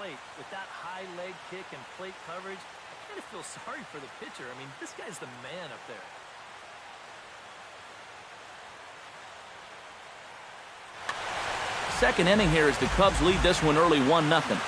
plate with that high leg kick and plate coverage. I kind of feel sorry for the pitcher. I mean, this guy's the man up there. Second inning here as the Cubs lead this one early 1-0.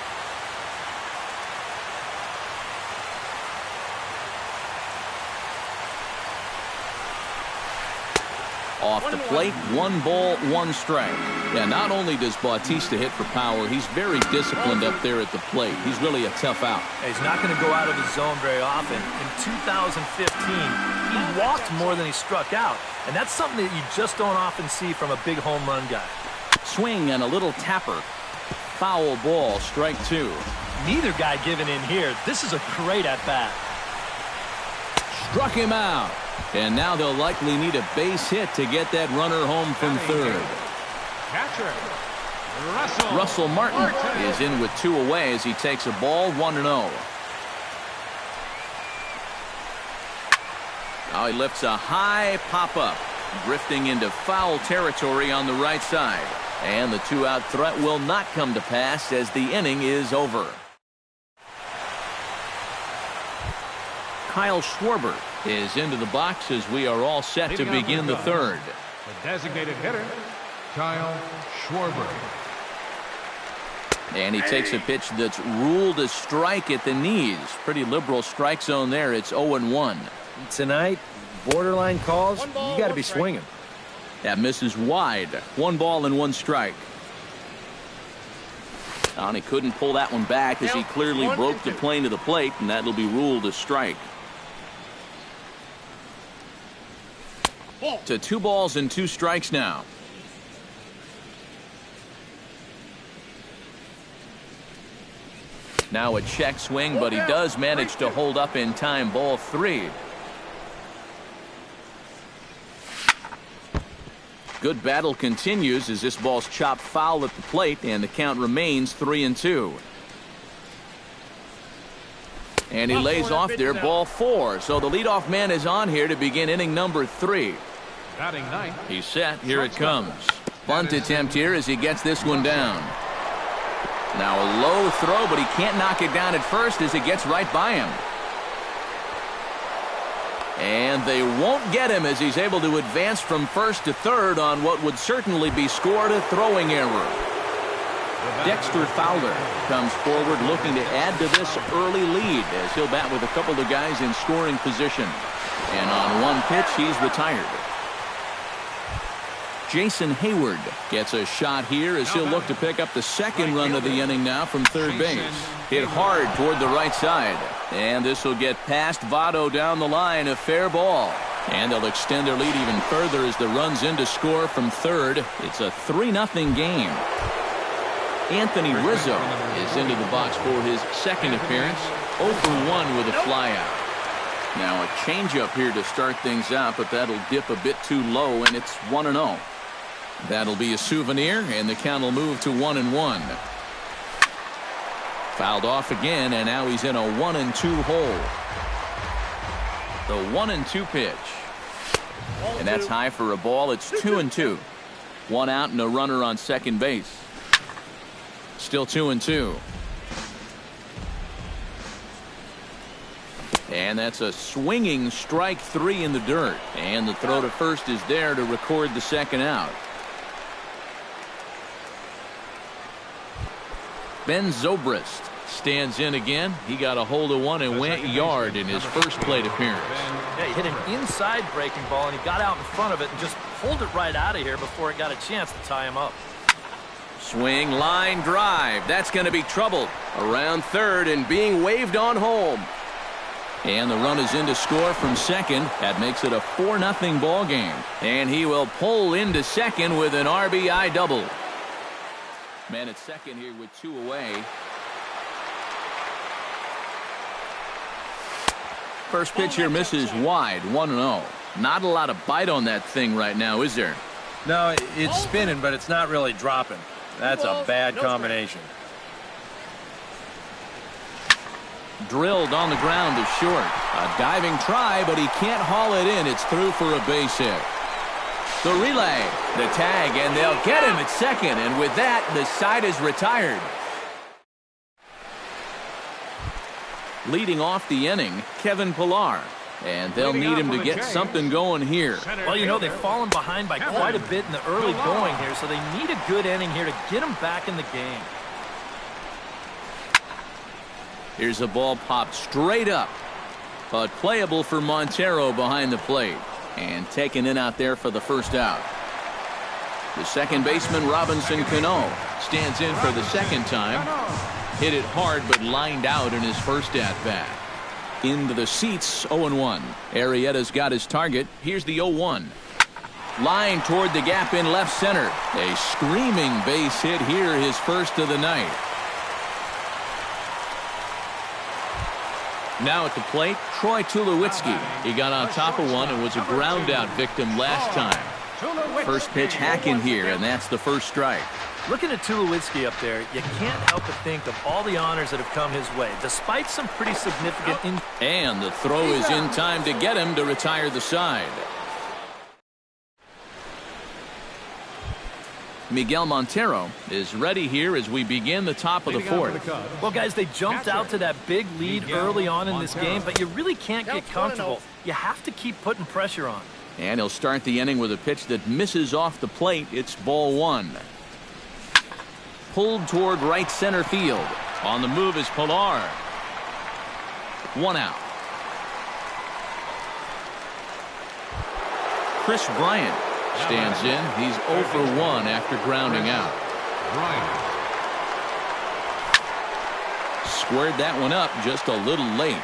Off the plate, 1 ball, 1 strike. Yeah, not only does Bautista hit for power, he's very disciplined up there at the plate. He's really a tough out. He's not going to go out of his zone very often. In 2015, he walked more than he struck out. And that's something that you just don't often see from a big home run guy. Swing and a little tapper. Foul ball, strike 2. Neither guy giving in here. This is a great at-bat. Struck him out. And now they'll likely need a base hit to get that runner home from third. Catcher, Russell Martin is in with 2 away as he takes a ball 1-0. Now he lifts a high pop-up, drifting into foul territory on the right side. And the 2-out threat will not come to pass as the inning is over. Kyle Schwarber is into the box as we are all set to begin the third. The designated hitter, Kyle Schwarber. And he takes a pitch that's ruled a strike at the knees. Pretty liberal strike zone there. It's 0-1. Tonight, borderline calls, you got to be swinging. That misses wide. 1 ball and 1 strike. And he couldn't pull that one back as he clearly broke the plane to the plate, and that'll be ruled a strike. To 2 balls and 2 strikes now. Now a check swing, but he does manage to hold up in time. Ball 3. Good battle continues as this ball's chopped foul at the plate, and the count remains 3-2. And he lays off there, ball 4. So the leadoff man is on here to begin inning number 3. Batting 9. He's set. Here it comes. Bunt attempt here as he gets this one down. Now a low throw, but he can't knock it down at first as it gets right by him. And they won't get him as he's able to advance from first to third on what would certainly be scored a throwing error. Dexter Fowler comes forward looking to add to this early lead as he'll bat with a couple of guys in scoring position. And on 1 pitch, he's retired. Jason Hayward gets a shot here as he'll look to pick up the second run of the inning now from third base. Hit hard toward the right side. And this will get past Votto down the line, a fair ball. And they'll extend their lead even further as the run's in to score from third. It's a 3-0 game. Anthony Rizzo is into the box for his second appearance. 0 for 1 with a flyout. Now a changeup here to start things out, but that'll dip a bit too low, and it's 1-0. That'll be a souvenir, and the count will move to 1-1. Fouled off again, and now he's in a 1-2 hole. The 1-2 pitch. And that's high for a ball. It's 2-2. 1 out and a runner on second base. Still 2-2. And that's a swinging strike 3 in the dirt. And the throw to first is there to record the second out. Ben Zobrist stands in again. He got a hold of one and went yard in his firit plate appearance. Yeah, he hit an inside breaking ball, and he got out in front of it and just pulled it right out of here before it got a chance to tie him up. Swing, line drive. That's going to be trouble. Around third and being waved on home. And the run is in to score from second. That makes it a 4-0 ball game. And he will pull into second with an RBI double. Man at second here with 2 away. First pitch here misses wide, 1-0. Not a lot of bite on that thing right now, is there? No, it's spinning, but it's not really dropping. That's a bad combination. Drilled on the ground to short. A diving try, but he can't haul it in. It's through for a base hit. The relay, the tag, and they'll get him at second. And with that, the side is retired. Leading off the inning, Kevin Pillar. And they'll need him to get something going here. Well, you know, they've fallen behind by quite a bit in the early going here, so they need a good inning here to get them back in the game. Here's a ball popped straight up, but playable for Montero behind the plate. And taken in out there for the first out. The second baseman, Robinson Cano, stands in for the second time. Hit it hard, but lined out in his first at-bat. Into the seats, 0-1. Arrieta's got his target. Here's the 0-1. Line toward the gap in left center. A screaming base hit here, his first of the night. Now at the plate, Troy Tulowitzki. He got on top of one and was a ground out victim last time. First pitch hack in here, and that's the first strike. Looking at Tulowitzki up there, you can't help but think of all the honors that have come his way, despite some pretty significant... And the throw is in time to get him to retire the side. Miguel Montero is ready here as we begin the top of the fourth. Well, guys, they jumped out to that big lead early on in this game, but you really can't get comfortable. You have to keep putting pressure on. And he'll start the inning with a pitch that misses off the plate. It's ball one. Pulled toward right center field. On the move is Pillar. One out. Chris Bryant stands in. He's 0 for 1 after grounding out. Squared that one up just a little late.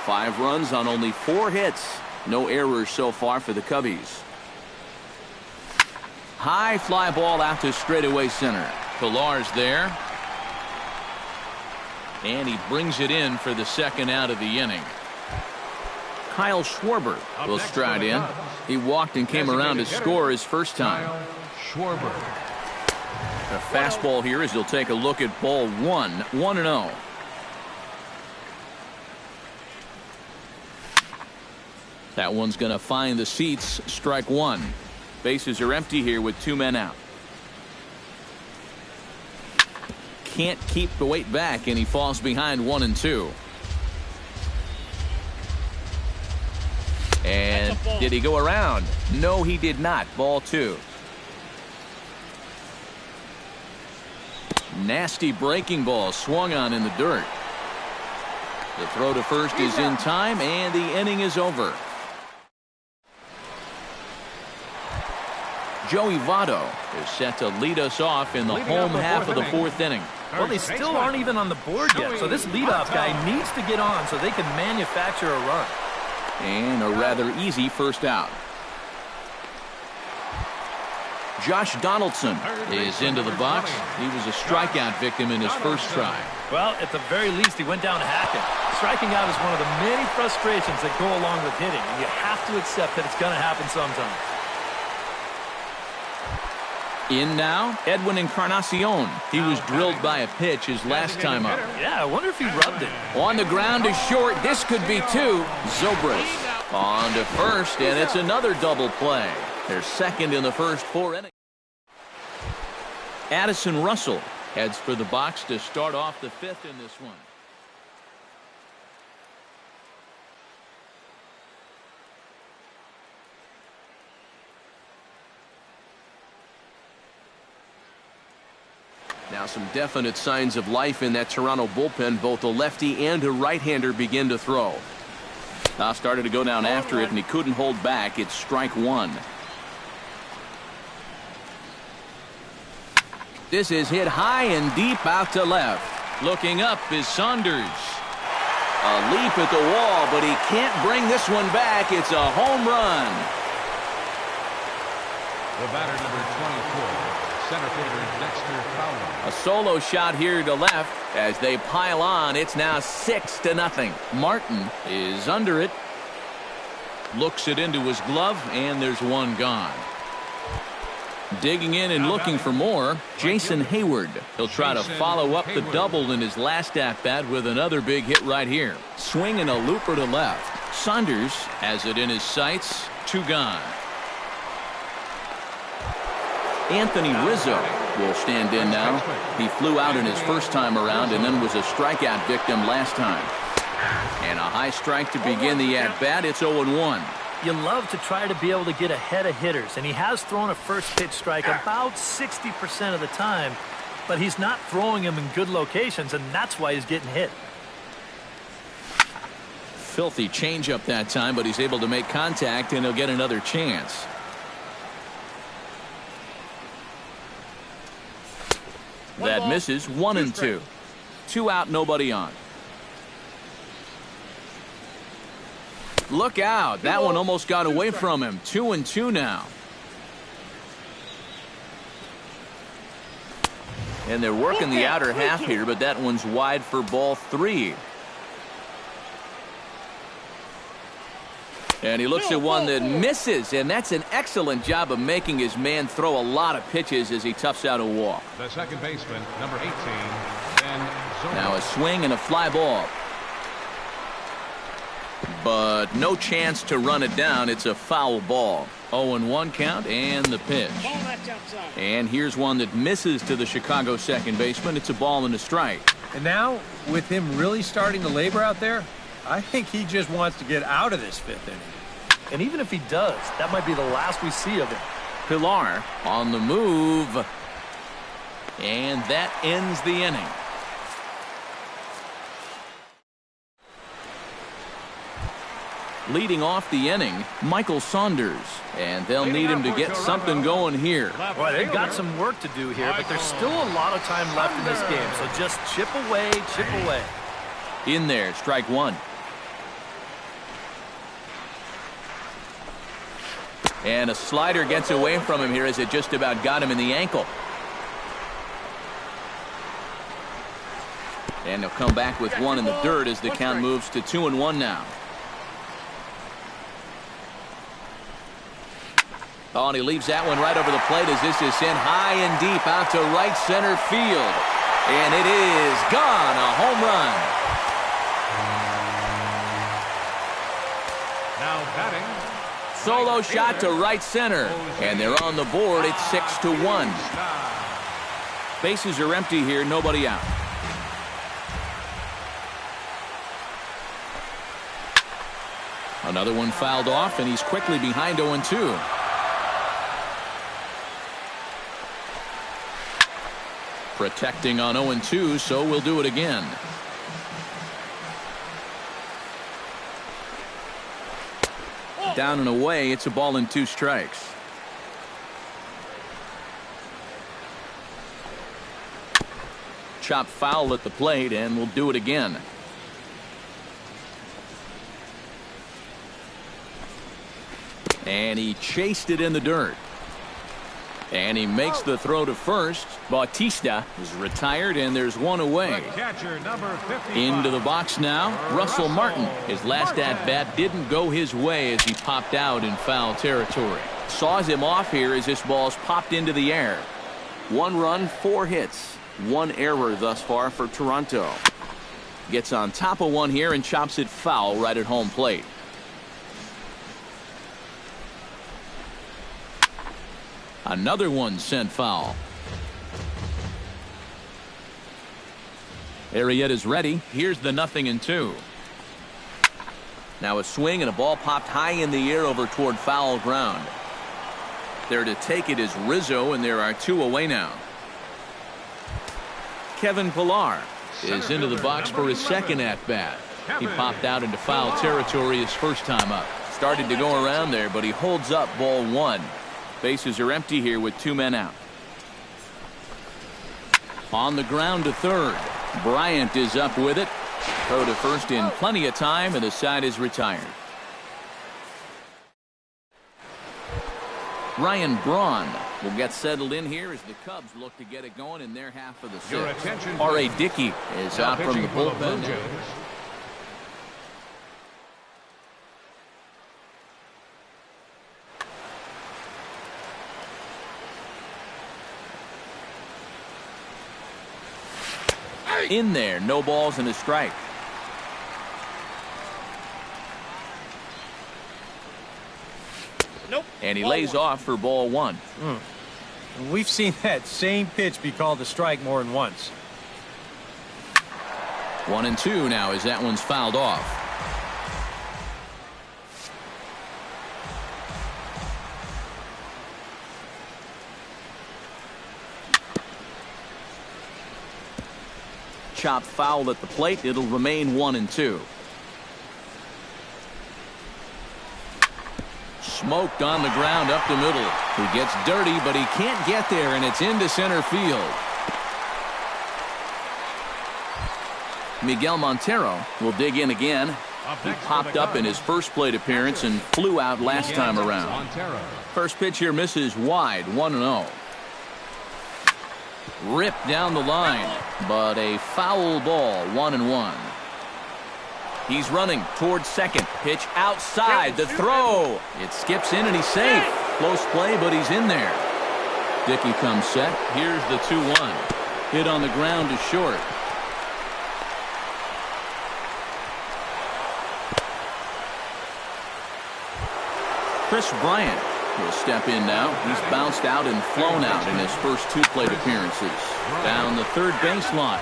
5 runs on only 4 hits. No errors so far for the Cubbies. High fly ball out to straightaway center. Pillar's there. And he brings it in for the second out of the inning. Kyle Schwarber will stride in. He walked and came around to score his first time. Schwarber. A fastball here as he'll take a look at ball 1. 1-0. That one's going to find the seats. Strike one. Bases are empty here with 2 men out. Can't keep the weight back, and he falls behind 1 and 2. And did he go around? No, he did not. Ball 2. Nasty breaking ball swung on in the dirt. The throw to first is in time, and the inning is over. Joey Votto is set to lead us off in the home half of the 4th inning. Well, they still aren't even on the board yet, so this leadoff guy needs to get on so they can manufacture a run. And a rather easy first out. Josh Donaldson is into the box. He was a strikeout victim in his first try. Well, at the very least, he went down hacking. Striking out is one of the many frustrations that go along with hitting, and you have to accept that it's going to happen sometime. In now, Edwin Encarnacion. He was drilled by a pitch his last time up. Yeah, I wonder if he rubbed it. On the ground is short. This could be 2. Zobrist on to first, and it's another double play. They're second in the first 4 innings. Addison Russell heads for the box to start off the 5th in this one. Now some definite signs of life in that Toronto bullpen. Both a lefty and a right-hander begin to throw. Now started to go down after it, and he couldn't hold back. It's strike 1. This is hit high and deep out to left. Looking up is Saunders. A leap at the wall, but he can't bring this one back. It's a home run. The batter, number 24, center fielder Dexter Fowler. A solo shot here to left as they pile on. It's now 6-0. Martin is under it. Looks it into his glove, and there's one gone. Digging in and looking for more, Jason Hayward. He'll try to follow up the double in his last at-bat with another big hit right here. Swing and a looper to left. Saunders has it in his sights. 2 gone. Anthony Rizzo will stand in now. He flew out in his first time around and then was a strikeout victim last time. And a high strike to begin the at-bat. It's 0-1. You love to try to be able to get ahead of hitters, and he has thrown a first pitch strike about 60% of the time, but he's not throwing them in good locations, and that's why he's getting hit. Filthy changeup that time, but he's able to make contact, and he'll get another chance. That misses. 1-2. 2 out, nobody on. Look out. That one almost got away from him. 2-2 now. And they're working the outer half here, but that one's wide for ball 3. And he looks at one that misses, and that's an excellent job of making his man throw a lot of pitches as he toughs out a walk. The second baseman, number 18, Ben Zomer. Now a swing and a fly ball. But no chance to run it down. It's a foul ball. 0-1 count and the pitch. And here's one that misses to the Chicago second baseman. It's a ball and a strike. And now, with him really starting to labor out there, I think he just wants to get out of this 5th inning. And even if he does, that might be the last we see of him. Pilar on the move. And that ends the inning. Leading off the inning, Michael Saunders. And they'll need him to get something going here. Boy, they've got some work to do here, but there's still a lot of time left in this game. So just chip away, chip away. In there, strike 1. And a slider gets away from him here as it just about got him in the ankle. And they'll come back with one in the dirt as the count moves to 2-1 now. Oh, and he leaves that one right over the plate as this is sent high and deep out to right center field. And it is gone, a home run. Now batting. Solo shot to right center. And they're on the board. It's 6-1. Bases are empty here, nobody out. Another one fouled off, and he's quickly behind 0-2. Protecting on 0-2, so we'll do it again. Down and away, it's a ball and 2 strikes. Chop foul at the plate, and we'll do it again. And he chased it in the dirt. And he makes the throw to first. Bautista is retired, and there's one away. Catcher, number 55. Into the box now, Russell Martin. His last at-bat didn't go his way as he popped out in foul territory. Saws him off here as this ball's popped into the air. 1 run, 4 hits. 1 error thus far for Toronto. Gets on top of one here and chops it foul right at home plate. Another one sent foul. Arrieta's ready. Here's the 0-2. Now a swing and a ball popped high in the air over toward foul ground. There to take it is Rizzo, and there are 2 away now. Kevin Pilar is into the box for his second at-bat. He popped out into foul territory his first time up. Started to go around there, but he holds up ball 1. Bases are empty here with 2 men out. On the ground to third. Bryant is up with it. Throw to first in plenty of time, and the side is retired. Ryan Braun will get settled in here as the Cubs look to get it going in their half of the 6th. R.A. Dickey is out from the bullpen now. In there, no balls and a strike. Nope. And he lays off for ball 1. We've seen that same pitch be called a strike more than once. 1-2 now as that one's fouled off. Chopped foul at the plate. It'll remain 1-2. Smoked on the ground up the middle. He gets dirty, but he can't get there, and it's into center field. Miguel Montero will dig in again. He popped up in his first plate appearance and flew out last time around. First pitch here misses wide, 1-0. Ripped down the line, but a foul ball, 1-1. He's running towards second. Pitch outside. The throw. It skips in and he's safe. Close play, but he's in there. Dickey comes set. Here's the 2-1. Hit on the ground to short. Chris Bryant will step in now. He's bounced out and flown out in his first 2 plate appearances. Down the third baseline.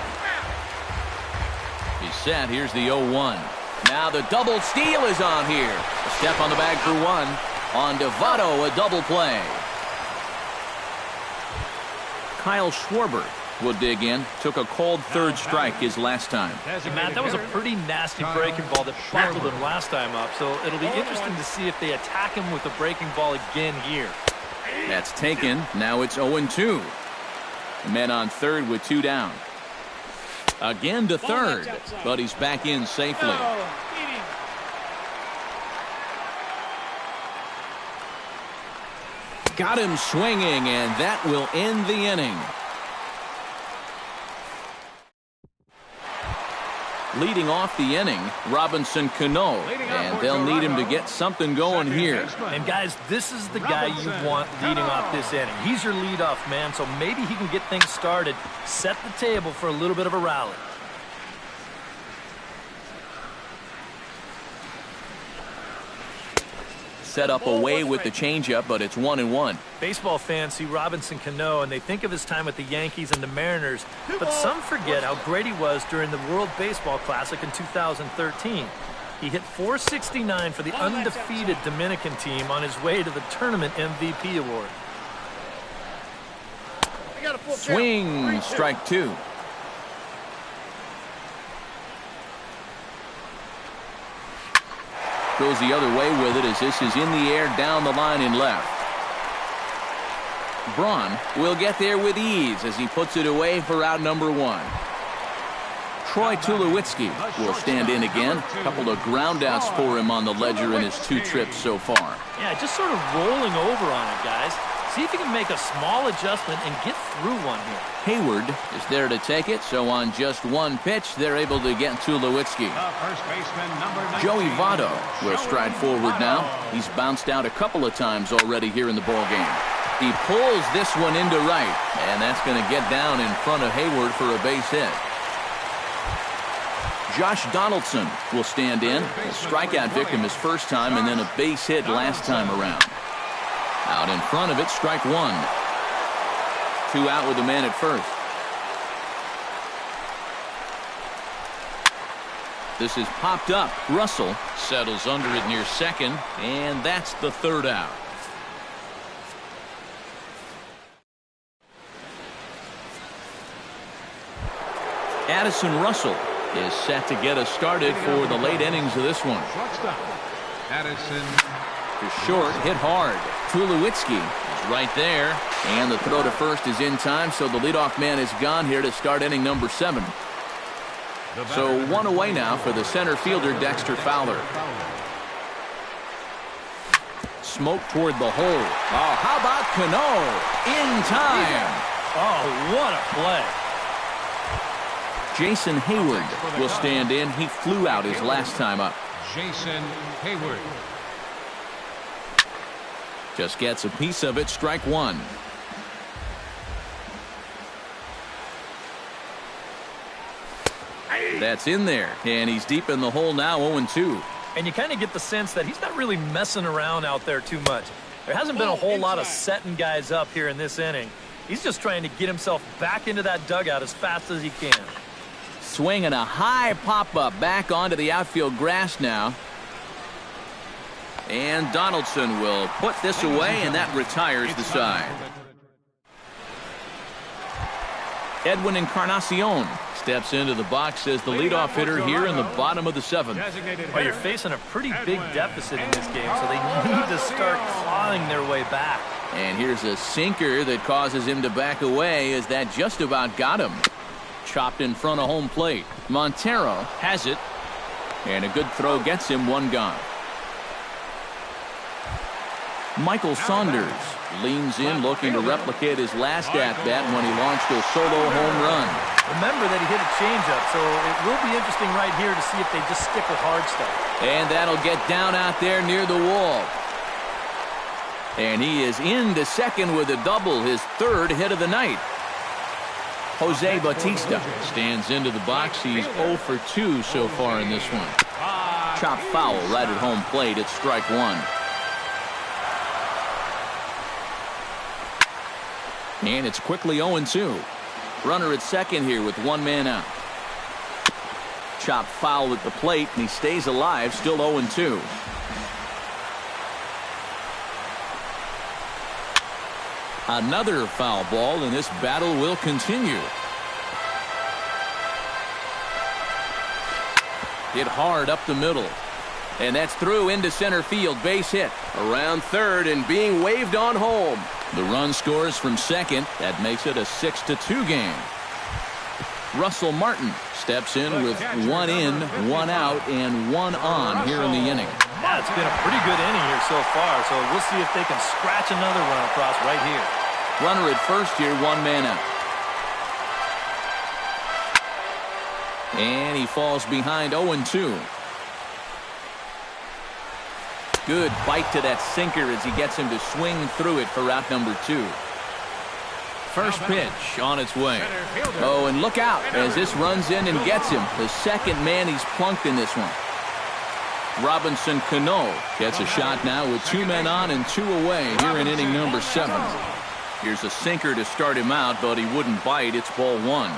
He's set. Here's the 0-1. Now the double steal is on here. A step on the bag for 1. On to Votto, a double play. Kyle Schwarber will dig in. Took a called third strike his last time. Hey, Matt, that was a pretty nasty breaking ball that buckled him last time up, so it'll be interesting to see if they attack him with a breaking ball again here. That's taken. Now it's 0-2. Men on third with 2 down. Again to third, but he's back in safely. Got him swinging, and that will end the inning. Leading off the inning, Robinson Cano, and they'll need him to get something going here. And guys, this is the guy you want leading off this inning. He's your leadoff man, so maybe he can get things started, set the table for a little bit of a rally. Set up away with the changeup, but it's 1-1. Baseball fans see Robinson Cano and they think of his time with the Yankees and the Mariners, but some forget how great he was during the World Baseball Classic in 2013. He hit .469 for the undefeated Dominican team on his way to the tournament MVP award. Swing, strike 2. Goes the other way with it as this is in the air down the line and left. Braun will get there with ease as he puts it away for out number 1. Troy Tulowitzki will stand in again. A couple of groundouts for him on the ledger in his 2 trips so far. Yeah, just sort of rolling over on it, guys. See if he can make a small adjustment and get through one here. Hayward is there to take it, so on just 1 pitch, they're able to get Tulowitzki. Joey Votto will stride forward now. He's bounced out a couple of times already here in the ballgame. He pulls this one into right, and that's going to get down in front of Hayward for a base hit. Josh Donaldson will stand in. A strikeout victim his first time, and then a base hit last time around. Out in front of it, strike 1. 2 out with a man at first. This is popped up. Russell settles under it near second, and that's the 3rd out. Addison Russell is set to get us started for the late innings of this one. Addison. To short, hit hard. Tulowitzki is right there, and the throw to first is in time, so the leadoff man is gone here to start inning number 7. So 1 away now for the center fielder, Dexter Fowler. Smoke toward the hole. Oh, how about Cano? In time. Oh, what a play. Jason Hayward will stand in. He flew out his last time up. Jason Hayward. Just gets a piece of it, strike 1. That's in there, and he's deep in the hole now, 0-2. And you kind of get the sense that he's not really messing around out there too much. There hasn't been a whole lot of setting guys up here in this inning. He's just trying to get himself back into that dugout as fast as he can. Swinging a high pop-up back onto the outfield grass now. And Donaldson will put this away, and that retires the side. Edwin Encarnacion steps into the box as the leadoff hitter here in the bottom of the seventh. Well, you're facing a pretty big deficit in this game, so they need to start clawing their way back. And here's a sinker that causes him to back away as that just about got him. Chopped in front of home plate. Montero has it. And a good throw gets him one gone. Michael Saunders leans in looking to replicate his last at-bat when he launched a solo home run. Remember that he hit a changeup, so it will be interesting right here to see if they just stick with hard stuff. And that'll get down out there near the wall. And he is into second with a double, his third hit of the night. Jose Bautista stands into the box. He's 0 for 2 so far in this one. Chop foul right at home plate. It's strike one. And it's quickly 0-2. Runner at second here with one man out. Chop foul at the plate, and he stays alive, still 0-2. Another foul ball, and this battle will continue. Hit hard up the middle. And that's through into center field. Base hit. Around third and being waved on home. The run scores from second. That makes it a 6-2 game. Russell Martin steps in with one in, one out, and one on here in the inning. Yeah, it's been a pretty good inning here so far, so we'll see if they can scratch another run across right here. Runner at first here, one man out. And he falls behind 0-2. Good bite to that sinker as he gets him to swing through it for out number 2. First pitch on its way. Oh, and look out as this runs in and gets him. The second man he's plunked in this one. Robinson Cano gets a shot now with 2 men on and 2 away here in inning number 7. Here's a sinker to start him out, but he wouldn't bite. It's ball 1.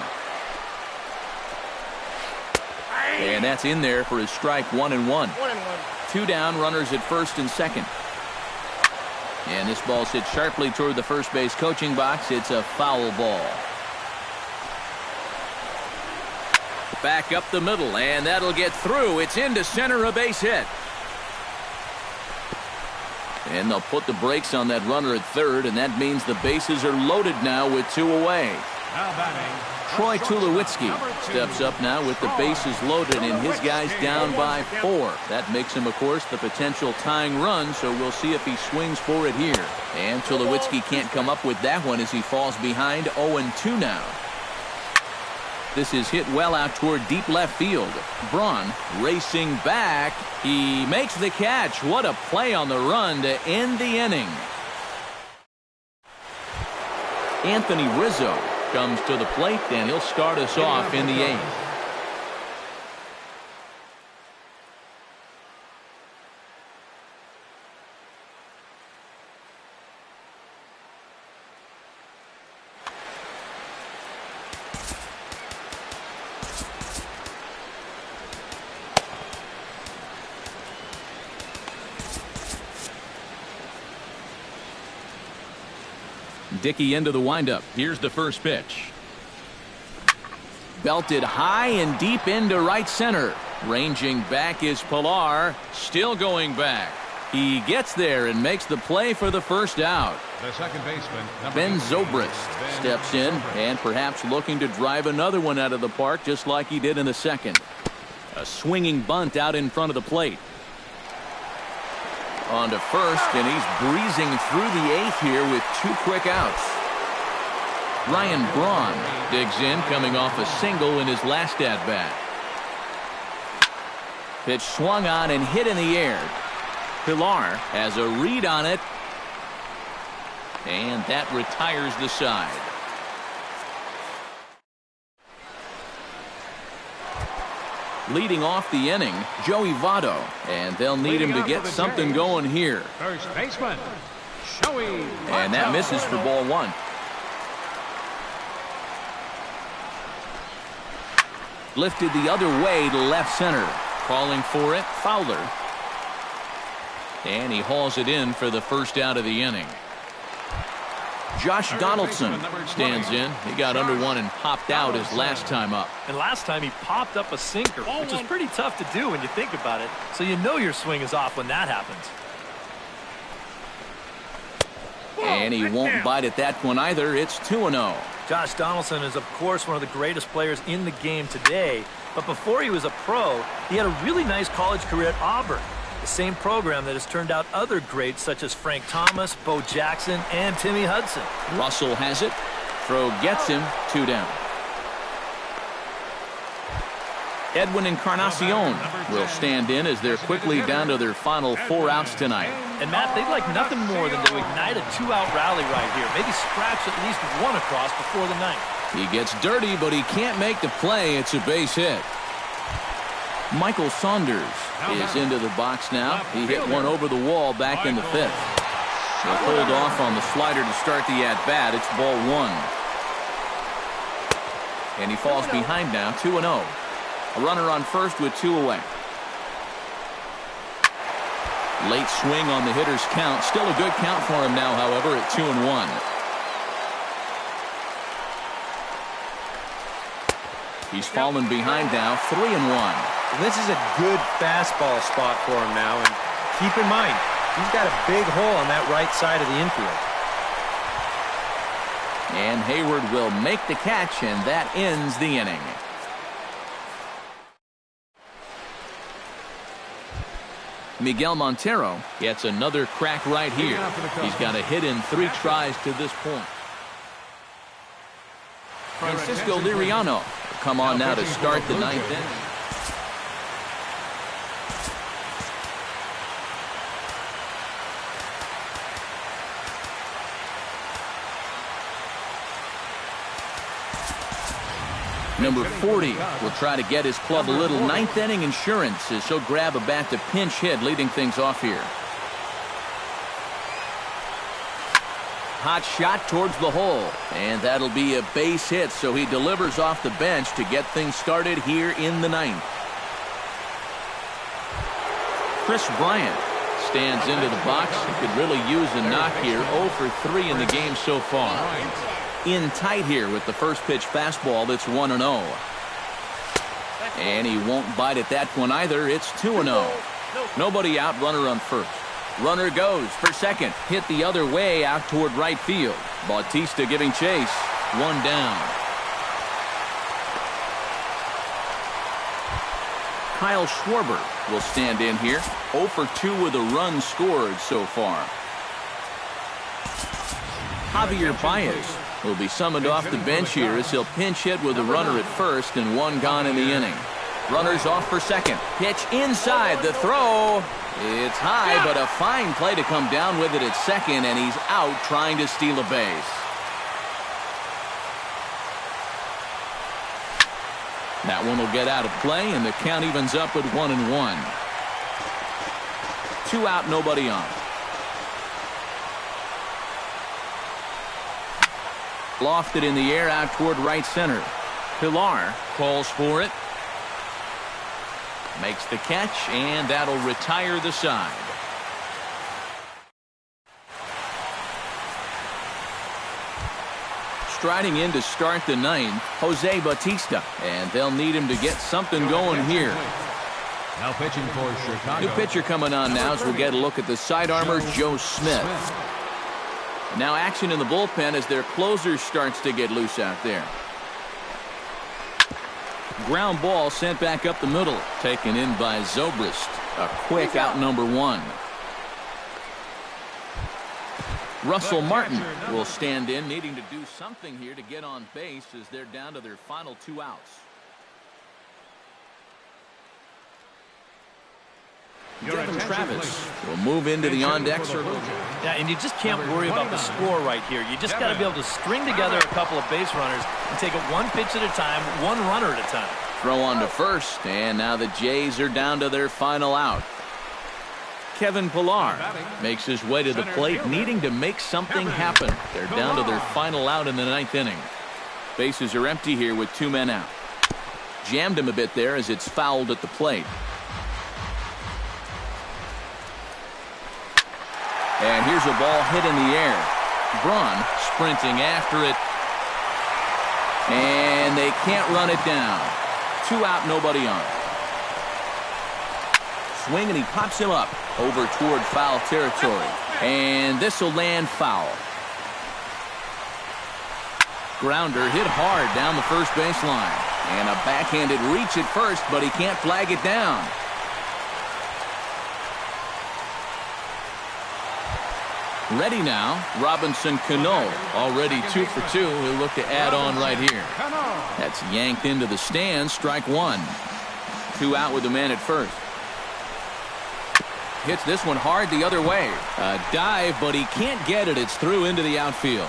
And that's in there for his strike 1-1. 2 down, runners at first and second. And this ball's hit sharply toward the first base coaching box. It's a foul ball. Back up the middle, and that'll get through. It's into center, a base hit. And they'll put the brakes on that runner at third, and that means the bases are loaded now with 2 away. Now batting, Troy Tulowitzki steps up now with the bases loaded and his guys down by 4. That makes him, of course, the potential tying run, so we'll see if he swings for it here. And Tulowitzki can't come up with that one as he falls behind 0-2 now. This is hit well out toward deep left field. Braun racing back. He makes the catch. What a play on the run to end the inning. Anthony Rizzo comes to the plate, and he'll start us off in the 8th. Dickey into the windup. Here's the first pitch. Belted high and deep into right center. Ranging back is Pilar. Still going back. He gets there and makes the play for the first out. the second baseman, Ben Zobrist steps in and perhaps looking to drive another one out of the park just like he did in the second. A swinging bunt out in front of the plate. On to first, and he's breezing through the 8th here with 2 quick outs. Ryan Braun digs in, coming off a single in his last at-bat. Pitch swung on and hit in the air. Pilar has a read on it, and that retires the side. Leading off the inning, Joey Votto, and they'll need him to get something going here. First baseman, Joey Votto. And that misses for ball 1. Lifted the other way to left center. Calling for it, Fowler. And he hauls it in for the first out of the inning. Josh Donaldson stands in. He got under one and popped out his last time up. And last time he popped up a sinker, which is pretty tough to do when you think about it. So you know your swing is off when that happens. And he won't bite at that one either. It's 2-0. Josh Donaldson is, of course, one of the greatest players in the game today. But before he was a pro, he had a really nice college career at Auburn. The same program that has turned out other greats such as Frank Thomas, Bo Jackson, and Timmy Hudson. Russell has it. Throw gets him. 2 down. Edwin Encarnacion will stand in as they're quickly down to their final 4 outs tonight. And Matt, they'd like nothing more than to ignite a 2-out rally right here. Maybe scratch at least one across before the ninth. He gets dirty, but he can't make the play. It's a base hit. Michael Saunders is into the box now. He hit one over the wall back in the 5th. He'll hold off on the slider to start the at-bat. It's ball 1. And he falls behind now, 2-0. A runner on first with 2 away. Late swing on the hitter's count. Still a good count for him now, however, at 2-1. He's fallen behind now, 3-1. This is a good fastball spot for him now, and keep in mind, he's got a big hole on that right side of the infield. And Hayward will make the catch, and that ends the inning. Miguel Montero gets another crack right here. He's got a hit in 3 tries to this point. Francisco Liriano will come on now to start the 9th inning. Number 40 will try to get his club a little 9th inning insurance as he'll grab a bat to pinch hit, leading things off here. Hot shot towards the hole, and that'll be a base hit, so he delivers off the bench to get things started here in the 9th. Chris Bryant stands into the box. He could really use a knock here. 0 for 3 in the game so far. In tight here with the first pitch fastball that's 1-0. And he won't bite at that one either. It's 2-0. Nobody out, runner on first. Runner goes for second. Hit the other way out toward right field. Bautista giving chase. 1 down. Kyle Schwarber will stand in here. 0 for 2 with a run scored so far. Javier Baez will be summoned off the bench here as he'll pinch hit with a runner at first and 1 gone in the inning. Runners off for second. Pitch inside. The throw. It's high, but a fine play to come down with it at second, and he's out trying to steal a base. That one will get out of play, and the count evens up at 1-1. 2 out, nobody on. Lofted in the air out toward right center. Pilar calls for it. Makes the catch, and that'll retire the side. Striding in to start the 9th, Jose Bautista, and they'll need him to get something going here. Now pitching for Chicago. New pitcher coming on now as we'll get a look at the sidearmer, Joe Smith. Now action in the bullpen as their closer starts to get loose out there. Ground ball sent back up the middle. Taken in by Zobrist. A quick out number 1. Russell Martin will stand in, needing to do something here to get on base as they're down to their final 2 outs. Devin Travis will move into the on-deck circle. Yeah, and you just can't worry about the score right here. You just got to be able to string together a couple of base runners and take it 1 pitch at a time, 1 runner at a time. Throw on to first, and now the Jays are down to their final out. Kevin Pilar makes his way to the plate, needing to make something happen. They're down to their final out in the 9th inning. Bases are empty here with 2 men out. Jammed him a bit there as it's fouled at the plate. And here's a ball hit in the air. Braun sprinting after it. And they can't run it down. 2 out, nobody on. Swing, and he pops him up over toward foul territory. And this will land foul. Grounder hit hard down the first baseline. And a backhanded reach at first, but he can't flag it down. Ready now, Robinson Cano, already 2 for 2. He'll look to add on right here. That's yanked into the stands, strike 1. 2 out with the man at first. Hits this one hard the other way. A dive, but he can't get it. It's through into the outfield.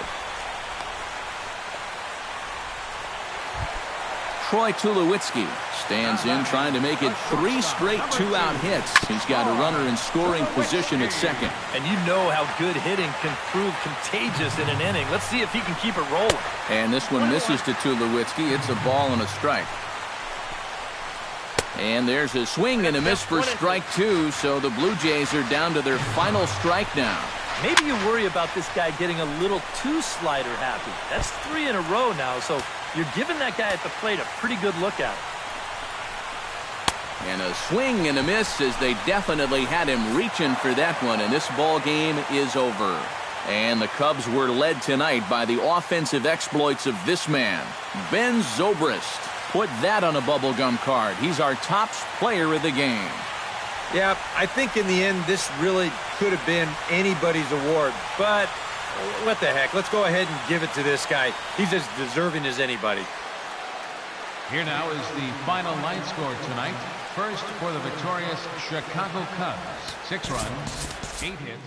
Troy Tulowitzki stands in, trying to make it 3 straight 2-out hits. He's got a runner in scoring position at second. And you know how good hitting can prove contagious in an inning. Let's see if he can keep it rolling. And this one misses to Tulowitzki. It's a ball and a strike. And there's a swing and a miss for strike 2, so the Blue Jays are down to their final strike now. Maybe you worry about this guy getting a little too slider happy. That's 3 in a row now, so you're giving that guy at the plate a pretty good look at it. And a swing and a miss, as they definitely had him reaching for that one, and this ball game is over. And the Cubs were led tonight by the offensive exploits of this man, Ben Zobrist. Put that on a bubblegum card. He's our top player of the game. Yeah, I think in the end, this really could have been anybody's award. But what the heck? Let's go ahead and give it to this guy. He's as deserving as anybody. Here now is the final line score tonight. First for the victorious Chicago Cubs. 6 runs, 8 hits.